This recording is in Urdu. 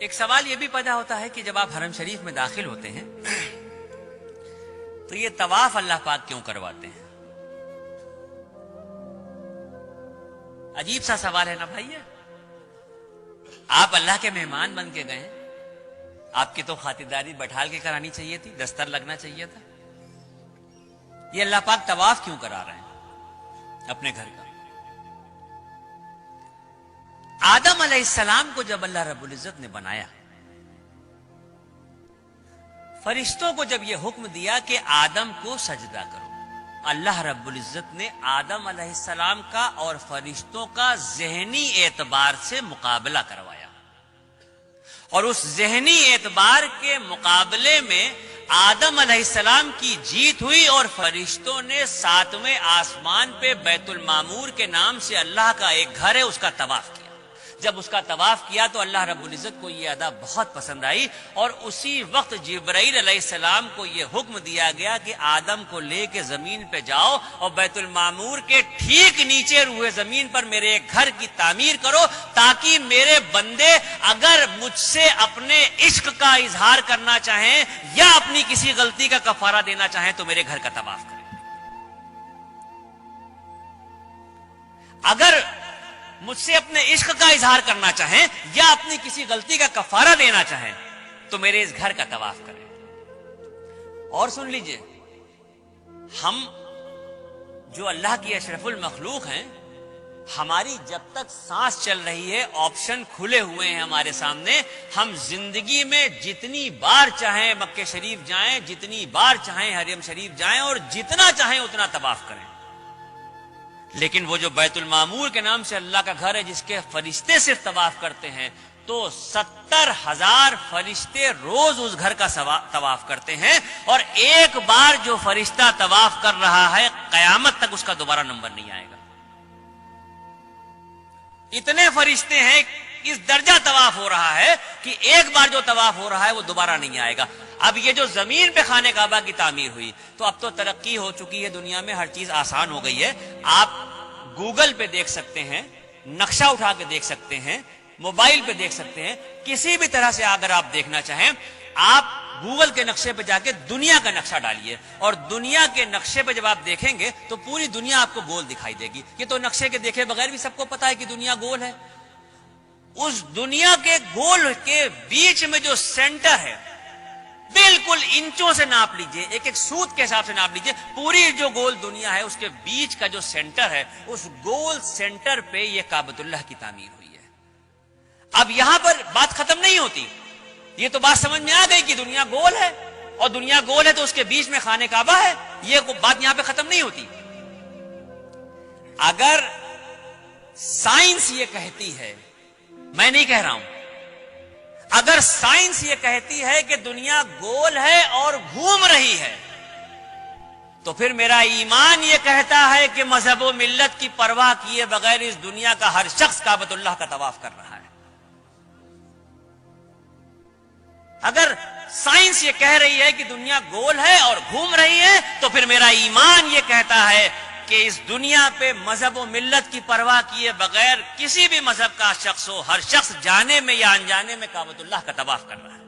ایک سوال یہ بھی پیدا ہوتا ہے کہ جب آپ حرم شریف میں داخل ہوتے ہیں تو یہ طواف اللہ پاک کیوں کرواتے ہیں؟ عجیب سا سوال ہے نا بھائی. آپ اللہ کے مہمان بن کے گئے، آپ کی تو خاطرداری بٹھال کے کرانی چاہیے تھی، دستر لگنا چاہیے تھا. یہ اللہ پاک طواف کیوں کرا رہے ہیں اپنے گھر کا؟ آدم علیہ السلام کو جب اللہ رب العزت نے بنایا، فرشتوں کو جب یہ حکم دیا کہ آدم کو سجدہ کرو، اللہ رب العزت نے آدم علیہ السلام کا اور فرشتوں کا ذہنی اعتبار سے مقابلہ کروایا، اور اس ذہنی اعتبار کے مقابلے میں آدم علیہ السلام کی جیت ہوئی، اور فرشتوں نے 7ویں آسمان پہ بیت المعمور کے نام سے اللہ کا ایک گھر ہے اس کا طواف کیا. جب اس کا طواف کیا تو اللہ رب العزت کو یہ ادا بہت پسند آئی، اور اسی وقت جبرائیل علیہ السلام کو یہ حکم دیا گیا کہ آدم کو لے کے زمین پہ جاؤ اور بیت المعمور کے ٹھیک نیچے روئے زمین پر میرے ایک گھر کی تعمیر کرو، تاکہ میرے بندے اگر مجھ سے اپنے عشق کا اظہار کرنا چاہیں یا اپنی کسی غلطی کا کفارہ دینا چاہیں تو میرے گھر کا طواف کریں. اگر مجھ سے اپنے عشق کا اظہار کرنا چاہیں یا اپنی کسی غلطی کا کفارہ دینا چاہیں تو میرے اس گھر کا طواف کریں. اور سن لیجئے، ہم جو اللہ کی اشرف المخلوق ہیں، ہماری جب تک سانس چل رہی ہے آپشن کھلے ہوئے ہیں ہمارے سامنے. ہم زندگی میں جتنی بار چاہیں مکہ شریف جائیں، جتنی بار چاہیں حرم شریف جائیں، اور جتنا چاہیں اتنا طواف کریں. لیکن وہ جو بیت المعمور کے نام سے اللہ کا گھر ہے جس کے فرشتے صرف طواف کرتے ہیں، تو 70,000 فرشتے روز اس گھر کا طواف کرتے ہیں، اور ایک بار جو فرشتہ طواف کر رہا ہے قیامت تک اس کا دوبارہ نمبر نہیں آئے گا. اتنے فرشتے ہیں، اس درجہ طواف ہو رہا ہے کہ ایک بار جو طواف ہو رہا ہے وہ دوبارہ نہیں آئے گا. اب یہ جو زمین پہ خانہ کعبہ کی تعمیر ہوئی، تو اب تو ترقی ہو چکی ہے دنیا میں، ہر چیز آسان ہو گئی ہے. آپ گوگل پہ دیکھ سکتے ہیں، نقشہ اٹھا کے دیکھ سکتے ہیں، موبائل پہ دیکھ سکتے ہیں، کسی بھی طرح سے اگر آپ دیکھنا چاہیں آپ گوگل کے نقشے پہ جا کے دنیا کا نقشہ ڈالیے، اور دنیا کے نقشے پہ جب آپ دیکھیں گے تو پوری دنیا آپ کو گول دکھائی دے گی. یہ تو نقشے کے دیکھے بغیر بھی سب کو پتا ہے کہ دنیا گول ہے. اس دنیا کے گول کے بیچ میں جو سینٹر ہے، بالکل انچوں سے ناپ لیجئے، ایک ایک سوت کے حساب سے ناپ لیجئے، پوری جو گول دنیا ہے اس کے بیچ کا جو سینٹر ہے، اس گول سینٹر پہ یہ کعبۃ اللہ کی تعمیر ہوئی ہے. اب یہاں پر بات ختم نہیں ہوتی. یہ تو بات سمجھ میں آ گئی کہ دنیا گول ہے، اور دنیا گول ہے تو اس کے بیچ میں خانہ کعبہ ہے. یہ بات یہاں پہ ختم نہیں ہوتی. اگر سائنس یہ کہتی ہے، میں نہیں کہہ رہا ہوں، اگر سائنس یہ کہتی ہے کہ دنیا گول ہے اور گھوم رہی ہے، تو پھر میرا ایمان یہ کہتا ہے کہ مذہب و ملت کی پرواہ کیے بغیر اس دنیا کا ہر شخص کعبۃ اللہ کا طواف کر رہا ہے. اگر سائنس یہ کہہ رہی ہے کہ دنیا گول ہے اور گھوم رہی ہے، تو پھر میرا ایمان یہ کہتا ہے کہ اس دنیا پہ مذہب و ملت کی پرواہ کیے بغیر کسی بھی مذہب کا شخص ہو، ہر شخص جانے میں یا انجانے میں کعبۃ اللہ کا طواف کر رہا ہے.